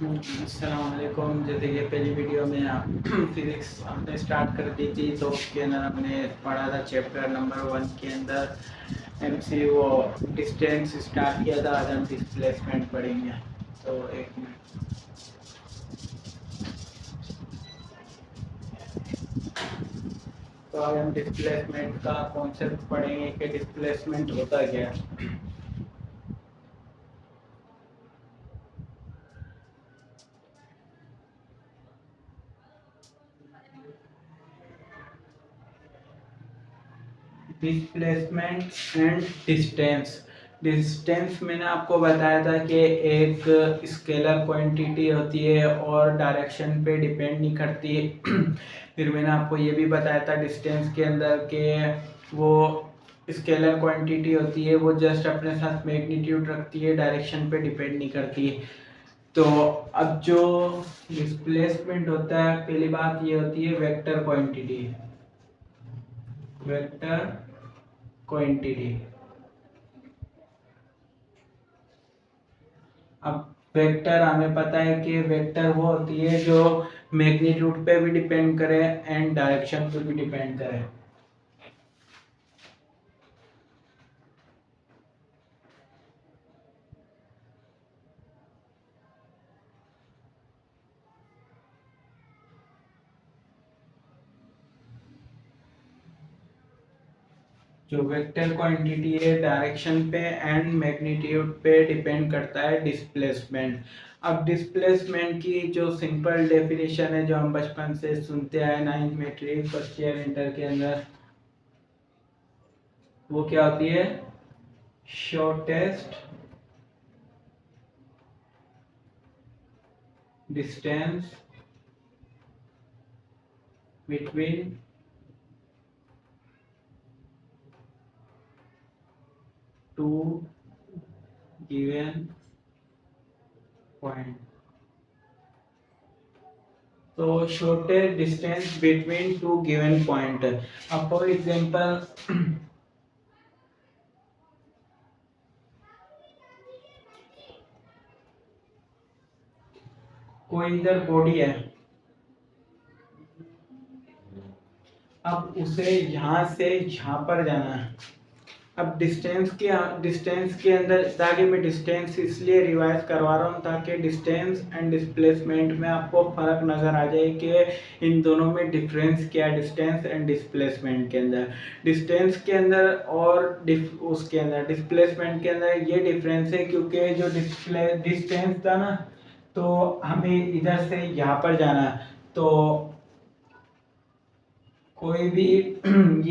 अस्सलामुअलैकुम। जैसे कि पहली वीडियो में आप फिज़िक्स हमने स्टार्ट कर दी थी, तो उसके अंदर हमने पढ़ा था चैप्टर नंबर 1 के अंदर एमसी वो डिस्टेंस स्टार्ट किया था। आज हम डिस्प्लेसमेंट पढ़ेंगे। तो एक मिनट। तो आज हम डिस्प्लेसमेंट का कॉन्सेप्ट पढ़ेंगे कि डिस्प्लेसमेंट होता क्या है। Displacement and distance. डिस्टेंस मैंने आपको बताया था कि एक स्केलर क्वांटिटी होती है और डायरेक्शन पे डिपेंड नहीं करती। फिर मैंने आपको ये भी बताया था डिस्टेंस के अंदर कि वो स्केलर क्वांटिटी होती है, वो जस्ट अपने साथ मैग्नीट्यूड रखती है, डायरेक्शन पे डिपेंड नहीं करती। तो अब जो डिस्प्लेसमेंट होता है, पहली बात ये होती है वेक्टर क्वांटिटी। Vector quantity. अब वेक्टर हमें पता है कि वेक्टर वो होती है जो मैग्नीट्यूड पे भी डिपेंड करे एंड डायरेक्शन पे भी डिपेंड करे। जो वेक्टर क्वांटिटी है डायरेक्शन पे एंड मैग्नीट्यूड पे डिपेंड करता है डिस्प्लेसमेंट। अब डिस्प्लेसमेंट की जो सिंपल डेफिनेशन है, जो हम बचपन से सुनते आए 9th matric first year inter के अंदर, वो क्या होती है? Shortest distance between two given point. तो shortest distance between two given point. अब फॉर एग्जांपल कोई इधर बॉडी है, अब उसे यहाँ से यहाँ पर जाना है। अब डिस्टेंस के अंदर, ताकि मैं डिस्टेंस इसलिए रिवाइज करवा रहा हूँ ताकि डिस्टेंस एंड डिस्प्लेसमेंट में आपको फर्क नज़र आ जाए कि इन दोनों में डिफरेंस क्या है। डिस्टेंस एंड डिस्प्लेसमेंट के अंदर, डिस्टेंस के अंदर और उसके अंदर डिस्प्लेसमेंट के अंदर ये डिफरेंस है, क्योंकि जो डिस्टेंस था ना, तो हमें इधर से यहाँ पर जाना है। तो कोई भी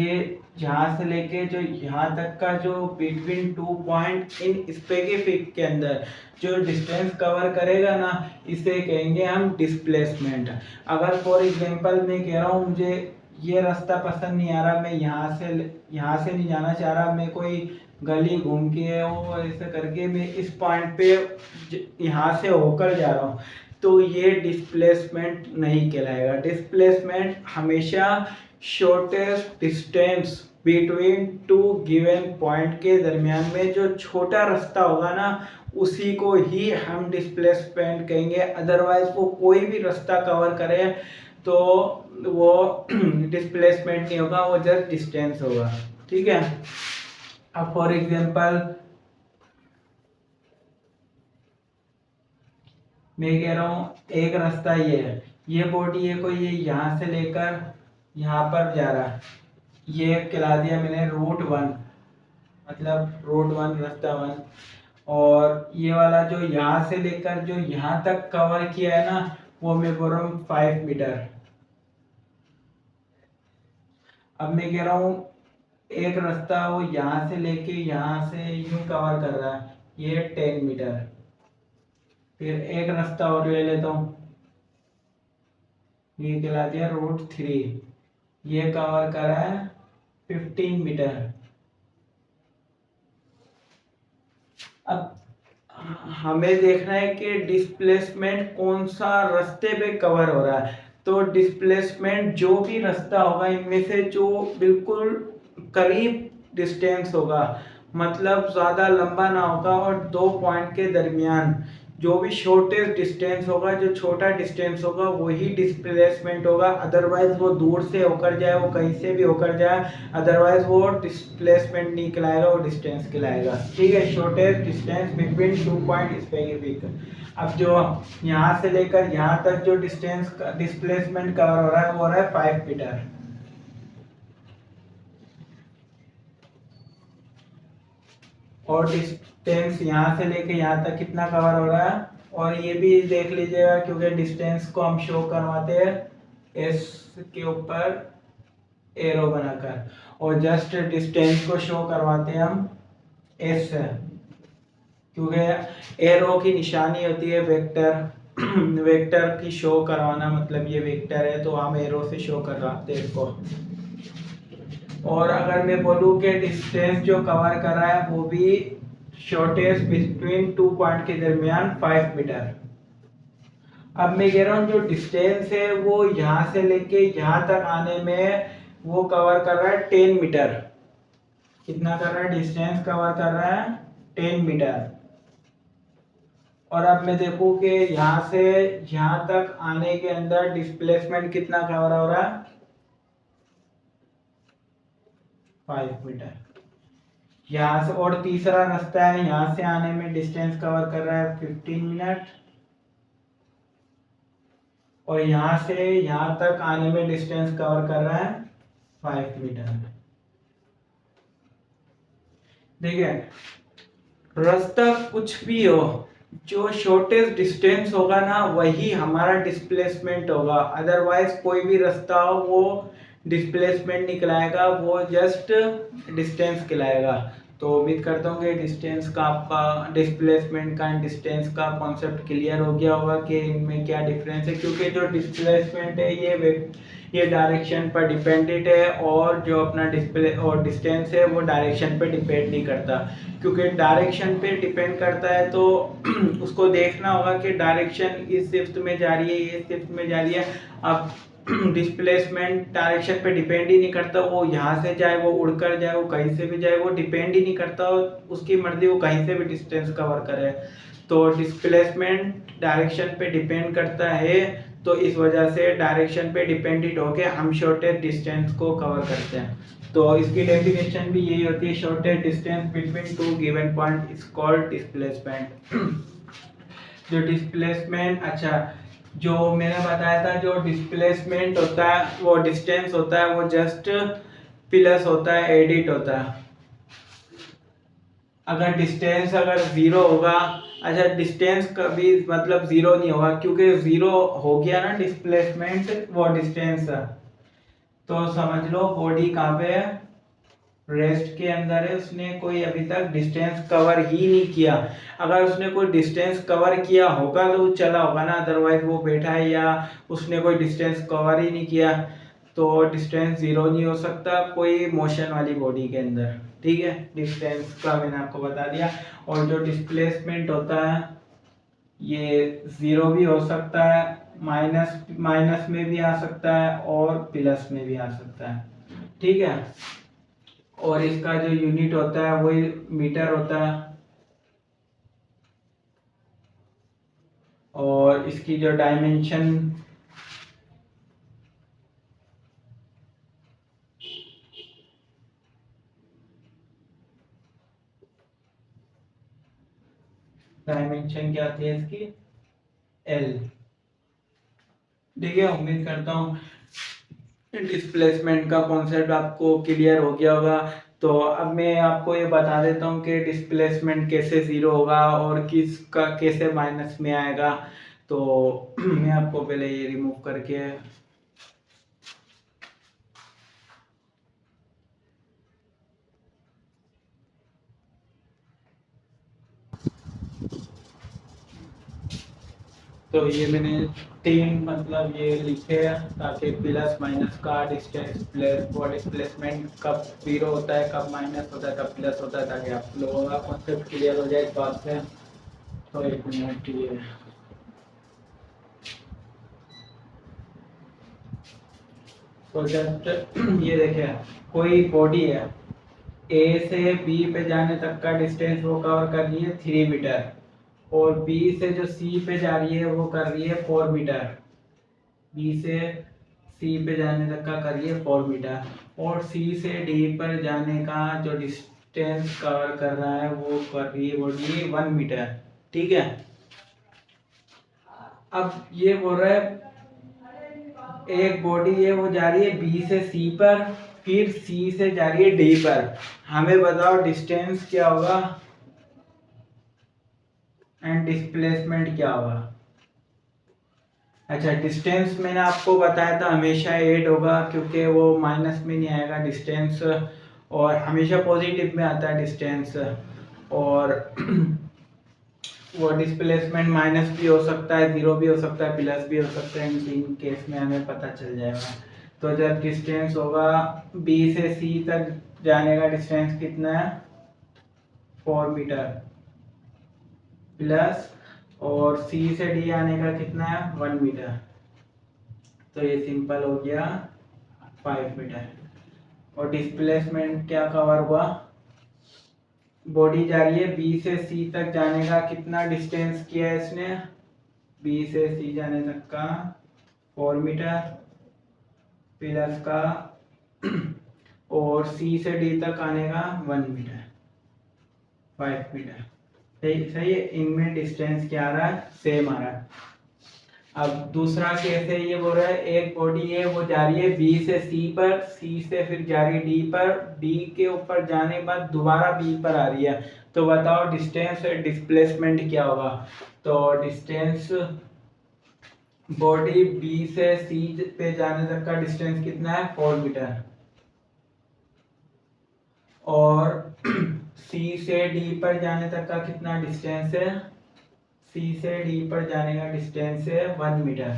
ये यहाँ से लेके जो यहाँ तक का जो between two point in specific के अंदर जो डिस्टेंस कवर करेगा ना, इसे कहेंगे हम डिस्प्लेसमेंट। अगर फॉर एग्जांपल मैं कह रहा हूँ मुझे ये रास्ता पसंद नहीं आ रहा, मैं यहाँ से नहीं जाना चाह रहा, मैं कोई गली घूम के वो ऐसे करके मैं इस पॉइंट पे यहाँ से होकर जा रहा हूँ, तो ये डिस्प्लेसमेंट नहीं कहलाएगा। डिस्प्लेसमेंट हमेशा shortest distance between two given point के दरमियान में जो छोटा रास्ता होगा ना, उसी को ही हम डिस्प्लेसमेंट कहेंगे। अदरवाइज वो कोई भी रास्ता कवर करे तो वो डिस्प्लेसमेंट नहीं होगा, वो जस्ट डिस्टेंस होगा। ठीक है। अब फॉर एग्जांपल मैं कह रहा हूँ एक रास्ता ये है, ये बॉडी है कोई, ये यहाँ से लेकर यहाँ पर जा रहा है, ये कहला दिया मैंने रूट 1, मतलब रोड 1 रास्ता 1। और ये वाला जो यहाँ से लेकर जो यहाँ तक कवर किया है ना, वो मैं बोल रहा हूँ 5 मीटर। अब मैं कह रहा हूँ एक रास्ता वो यहाँ से लेके यहाँ से यूं कवर कर रहा है, ये 10 मीटर। फिर एक रास्ता और ले लेता हूँ, ये कहला दिया रूट 3, ये कवर करा है 15 मीटर। अब हमें देखना है कि डिस्प्लेसमेंट कौन सा रास्ते पे कवर हो रहा है। तो डिस्प्लेसमेंट जो भी रास्ता होगा इनमें से जो बिल्कुल करीब डिस्टेंस होगा, मतलब ज़्यादा लंबा ना होगा और दो पॉइंट के दरमियान जो भी शॉर्टेस्ट डिस्टेंस होगा, जो छोटा डिस्टेंस होगा वही डिस्प्लेसमेंट होगा, अदरवाइज वो दूर से होकर जाए, वो कहीं से भी होकर जाए, अदरवाइज वो डिस्प्लेसमेंट नहीं कहलाएगा, वो डिस्टेंस कहलाएगा। ठीक है, shortest distance between 2 point specific. अब जो यहाँ से लेकर यहाँ तक जो डिस्टेंस डिस्प्लेसमेंट कवर हो रहा है वो हो रहा है 5 मीटर। और डिस्टेंस यहाँ से लेके यहाँ तक कितना कवर हो रहा है, और ये भी देख लीजिएगा क्योंकि डिस्टेंस को हम शो करवाते हैं एस के ऊपर एरो बनाकर, और जस्ट डिस्टेंस को शो करवाते हैं हम एस से, क्योंकि एरो की निशानी होती है वेक्टर। वेक्टर की शो करवाना, मतलब ये वेक्टर है तो हम एरो से शो करवाते हैं इसको। और अगर मैं बोलूँ कि डिस्टेंस जो कवर कर रहा है वो भी शॉर्टेस्ट बिटवीन 2 पॉइंट के दरमियान 5 मीटर। अब मैं कह रहा हूँ जो डिस्टेंस है वो यहाँ से लेके यहाँ तक आने में वो कवर कर रहा है 10 मीटर। कितना कर रहा है? डिस्टेंस कवर कर रहा है 10 मीटर। और अब मैं देखूँ कि यहाँ से यहाँ तक आने के अंदर डिस्प्लेसमेंट कितना कवर हो रहा है? 5 मीटर। यहाँ से, और तीसरा रास्ता है यहाँ से आने में डिस्टेंस कवर कर रहा है 15 मिनट, और यहाँ से यहाँ तक आने में डिस्टेंस कवर कर रहा है 5 मीटर। देखिए, रास्ता कुछ भी हो, जो शॉर्टेस्ट डिस्टेंस होगा ना वही हमारा डिस्प्लेसमेंट होगा, अदरवाइज कोई भी रास्ता हो वो डिस्प्लेसमेंट निकलाएगा, वो जस्ट डिस्टेंस कहलाएगा। तो उम्मीद करता हूँ कि डिस्टेंस का आपका डिस्प्लेसमेंट का एंड डिस्टेंस का कॉन्सेप्ट क्लियर हो गया होगा कि इनमें क्या डिफरेंस है, क्योंकि जो डिस्प्लेसमेंट है ये डायरेक्शन पर डिपेंडेंट है, और जो अपना डिस्प्ले और डिस्टेंस है वो डायरेक्शन पे डिपेंड नहीं करता। क्योंकि डायरेक्शन पे डिपेंड करता है तो उसको देखना होगा कि डायरेक्शन इस शिफ्ट में जा रही है, ये शिफ्ट में जा रही है। अब डिस्प्लेसमेंट डायरेक्शन पे डिपेंड ही नहीं करता, वो यहाँ से जाए, वो उड़कर जाए, वो कहीं से भी जाए, वो डिपेंड ही नहीं करता, उसकी मर्जी, वो कहीं से भी डिस्टेंस कवर करे। तो डिस्प्लेसमेंट डायरेक्शन पे डिपेंड करता है, तो इस वजह से डायरेक्शन पे डिपेंडेंट होके हम शॉर्टेस्ट डिस्टेंस को कवर करते हैं। तो इसकी डेफिनेशन भी यही होती है, shortest distance between two given point is called displacement. जो डिस्प्लेसमेंट, अच्छा, जो मैंने बताया था, जो डिस्प्लेसमेंट होता है वो डिस्टेंस होता है, वो जस्ट प्लस होता है, एडिट होता है। अगर डिस्टेंस अगर जीरो होगा, अच्छा, डिस्टेंस कभी मतलब जीरो नहीं होगा, क्योंकि जीरो हो गया ना डिस्प्लेसमेंट, वो डिस्टेंस, तो समझ लो बॉडी कहाँ पे है? रेस्ट के अंदर है, उसने कोई अभी तक डिस्टेंस कवर ही नहीं किया। अगर उसने कोई डिस्टेंस कवर किया होगा तो चला होगा ना, अदरवाइज वो बैठा है या उसने कोई डिस्टेंस कवर ही नहीं किया, तो डिस्टेंस जीरो नहीं हो सकता कोई मोशन वाली बॉडी के अंदर। ठीक है, डिस्टेंस का मैंने आपको बता दिया। और जो डिस्प्लेसमेंट होता है ये जीरो भी हो सकता है, माइनस में भी आ सकता है, और प्लस में भी आ सकता है। ठीक है, और इसका जो यूनिट होता है वही मीटर होता है, और इसकी जो डायमेंशन क्या आती है इसकी? एल। ठीक है, उम्मीद करता हूँ डिस्प्लेसमेंट का कॉन्सेप्ट आपको क्लियर हो गया होगा। तो अब मैं आपको ये बता देता हूँ कि डिस्प्लेसमेंट कैसे ज़ीरो होगा और किसका कैसे माइनस में आएगा। तो मैं आपको पहले ये रिमूव करके तो ये मैंने 3 मतलब ये लिखे हैं ताकि प्लस माइनस का डिस्प्लेसमेंट कब जीरो होता है, कब माइनस होता है, कब प्लस होता है, ताकि आप लोगों का कॉन्सेप्ट क्लियर हो जाए इस बात से। तो 1 मिनट ये तो जस्ट ये देखिए, कोई बॉडी है, ए से बी पे जाने तक का डिस्टेंस वो कवर कर रही है 3 मीटर, और बी से जो सी पे जा रही है वो कर रही है 4 मीटर, बी से सी पे जाने तक का कर रही है 4 मीटर, और सी से डी पर जाने का जो डिस्टेंस कवर कर रहा है वो कर रही है बॉडी 1 मीटर। ठीक है, अब ये बोल रहा है एक बॉडी है वो जा रही है बी से सी पर, फिर सी से जा रही है डी पर, हमें बताओ डिस्टेंस क्या होगा एंड डिस्प्लेसमेंट क्या होगा। अच्छा, डिस्टेंस मैंने आपको बताया था हमेशा 8 होगा, क्योंकि वो माइनस में नहीं आएगा डिस्टेंस, और हमेशा पॉजिटिव में आता है डिस्टेंस, और वो डिस्प्लेसमेंट माइनस भी हो सकता है, जीरो भी हो सकता है, प्लस भी हो सकता है, इन तीन केस में हमें पता चल जाएगा। तो जब डिस्टेंस होगा बी से सी तक जाने का डिस्टेंस कितना है 4 मीटर, प्लस और सी से डी आने का कितना है 1 मीटर, तो ये सिंपल हो गया 5 मीटर। और डिस्प्लेसमेंट क्या कवर हुआ, बॉडी जा रही है बी से सी तक जाने का कितना डिस्टेंस किया है इसने, बी से सी जाने तक का 4 मीटर प्लस का और सी से डी तक आने का 1 मीटर, 5 मीटर। सही सही है, इनमें डिस्टेंस क्या आ रहा है, सेम आ रहा है। अब दूसरा केस है, ये बोल रहा है एक बॉडी है वो जा रही है बी से सी पर, सी से फिर जा रही है डी पर, डी के ऊपर जाने के बाद दोबारा बी पर आ रही है, तो बताओ डिस्टेंस और डिस्प्लेसमेंट क्या होगा। तो डिस्टेंस बॉडी बी से सी पे जाने तक का डिस्टेंस कितना है 4 मीटर, और सी से डी पर जाने तक का कितना डिस्टेंस है, सी से डी पर जाने का डिस्टेंस है 1 मीटर,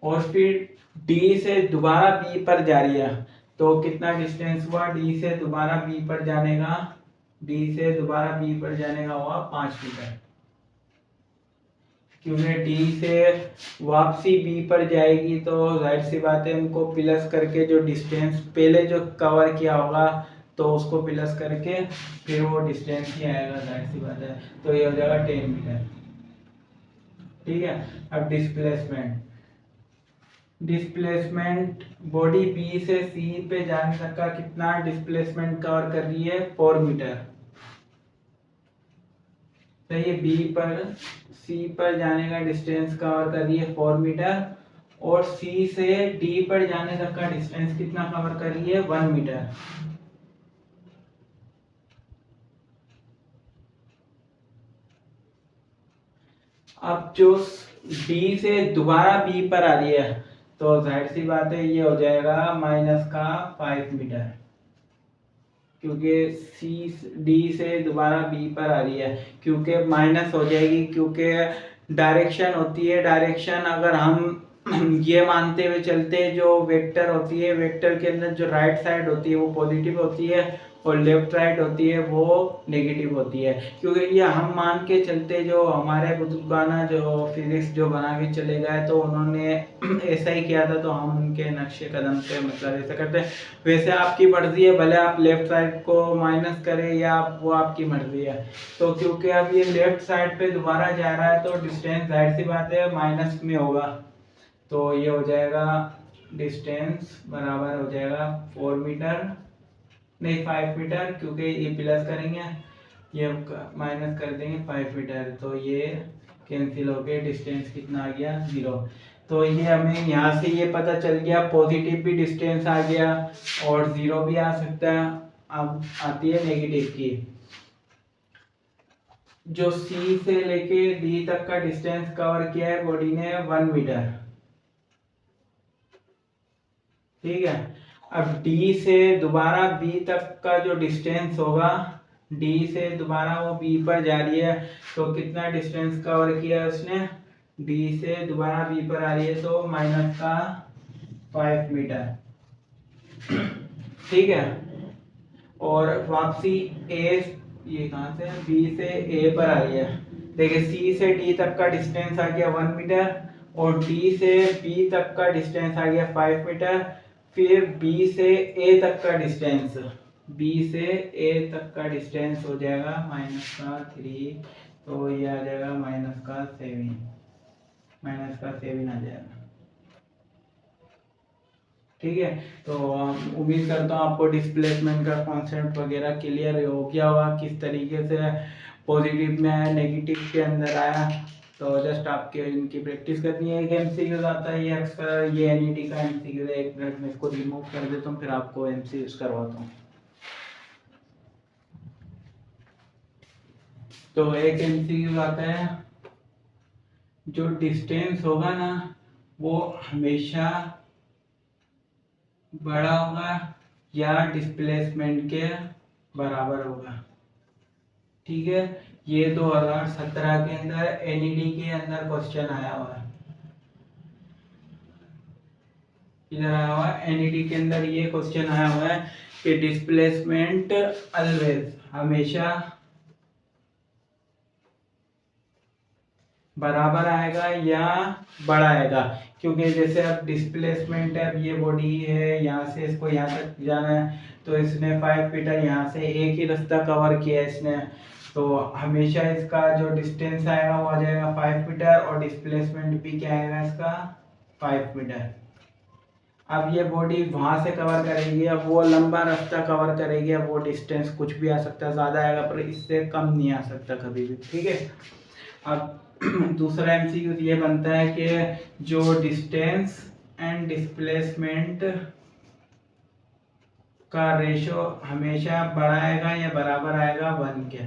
और फिर डी से दोबारा बी पर जा रही है, तो कितना डिस्टेंस हुआ डी से दोबारा बी पर जाने का, डी से दोबारा बी पर जाने का हुआ 5 मीटर, क्योंकि डी से वापसी बी पर जाएगी तो जाहिर सी बात है उनको प्लस करके जो डिस्टेंस पहले जो कवर किया होगा तो उसको प्लस करके फिर वो डिस्टेंस ही आएगा, जाहिर सी बात है, तो ये हो जाएगा 10 मीटर। ठीक है, अब डिस्प्लेसमेंट बॉडी बी से सी पे जाने तक का कितना डिस्प्लेसमेंट कवर कर रही है 4 मीटर, तो ये बी पर सी पर जाने का डिस्टेंस कवर कर रही है 4 मीटर, और सी से डी पर जाने तक का डिस्टेंस कितना कवर कर रही है 1 मीटर। अब जो डी से दोबारा बी पर आ रही है तो जाहिर सी बात है ये हो जाएगा माइनस का 5 मीटर, क्योंकि सी डी से दोबारा बी पर आ रही है, क्योंकि माइनस हो जाएगी, क्योंकि डायरेक्शन होती है, डायरेक्शन अगर हम ये मानते हुए चलते जो वेक्टर होती है, वेक्टर के अंदर जो राइट साइड होती है वो पॉजिटिव होती है और लेफ्ट राइट होती है वो नेगेटिव होती है, क्योंकि ये हम मान के चलते जो हमारे बुजुर्गाना जो फिजिक्स जो बना के चले गए तो उन्होंने ऐसा ही किया था, तो हम उनके नक्शे कदम पे मतलब ऐसा करते हैं। वैसे आपकी मर्जी है, भले आप लेफ्ट साइड को माइनस करें या वो आपकी मर्जी है, तो क्योंकि अब ये लेफ्ट साइड पे दोबारा जा रहा है तो डिस्टेंस जाहिर सी बात है माइनस में होगा, तो ये हो जाएगा डिस्टेंस बराबर हो जाएगा 4 मीटर नहीं 5 मीटर, क्योंकि ये प्लस करेंगे ये माइनस कर देंगे 5 मीटर, तो ये कैंसिल हो गए, डिस्टेंस कितना आ गया 0। तो ये हमें यहाँ से ये पता चल गया पॉजिटिव भी डिस्टेंस आ गया और 0 भी आ सकता है। अब आती है नेगेटिव की, जो सी से लेके डी तक का डिस्टेंस कवर किया है बॉडी ने 1 मीटर, ठीक है। अब डी से दोबारा बी तक का जो डिस्टेंस होगा, डी से दोबारा वो बी पर जा रही है तो कितना डिस्टेंस कवर किया उसने, डी से दोबारा बी पर आ रही है तो माइनस का 5 मीटर, ठीक है। और वापसी ए, ये कहाँ से बी से ए पर आ रही है, देखिए सी से डी तक का डिस्टेंस आ गया 1 मीटर और डी से बी तक का डिस्टेंस आ गया 5 मीटर, फिर बी से ए तक का डिस्टेंस बी से ए तक का डिस्टेंस हो जाएगा -3, तो ये आ जाएगा -7 आ जाएगा। ठीक है, तो उम्मीद करता हूँ आपको डिस्प्लेसमेंट का कॉन्सेप्ट वगैरह क्लियर हो गया होगा, किस तरीके से पॉजिटिव में नेगेटिव के अंदर आया। तो जस्ट आपके इनकी प्रैक्टिस करनी है। एक एमसीक्यू आता है ये अक्सर, ये एनईटी का एमसीक्यू है। 1 मिनट में इसको रिमूव कर देता हूँ, फिर आपको एमसीक्यूज करवाता हूँ। तो एक एमसीक्यू आता है, जो डिस्टेंस होगा ना वो हमेशा बड़ा होगा या डिस्प्लेसमेंट के बराबर होगा। ठीक है, ये 2017 के अंदर एनईडी के अंदर क्वेश्चन आया हुआ है। इधर आया हुआ है एनईडी के अंदर, ये क्वेश्चन आया हुआ है कि डिस्प्लेसमेंट ऑलवेज हमेशा बराबर आएगा या बड़ा आएगा। क्योंकि जैसे अब डिस्प्लेसमेंट है, अब ये बॉडी है, यहाँ से इसको यहाँ तक जाना है, तो इसने 5 मीटर यहाँ से एक ही रास्ता कवर किया है इसने, तो हमेशा इसका जो डिस्टेंस आएगा वो आ जाएगा 5 मीटर, और डिस्प्लेसमेंट भी क्या आएगा इसका 5 मीटर। अब ये बॉडी वहां से कवर करेगी, अब वो लंबा रास्ता कवर करेगी, अब वो डिस्टेंस कुछ भी आ सकता है, ज़्यादा आएगा पर इससे कम नहीं आ सकता कभी भी। ठीक है, अब दूसरा एमसीक्यू ये बनता है कि जो डिस्टेंस एंड डिस्प्लेसमेंट का रेशो हमेशा बड़ा आएगा या बराबर आएगा 1 के।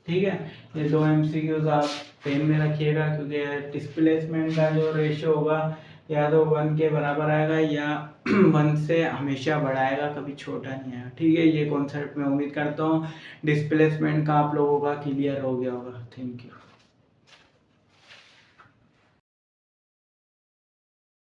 ठीक है, ये 2 एमसीक्यूज आप पेन में रखिएगा, क्योंकि डिस्प्लेसमेंट का जो रेशो होगा या तो 1 के बराबर आएगा या 1 से हमेशा बड़ा आएगा, कभी छोटा नहीं आएगा। ठीक है, ये कॉन्सेप्ट मैं उम्मीद करता हूँ डिस्प्लेसमेंट का आप लोगों का क्लियर हो गया होगा। Thank you.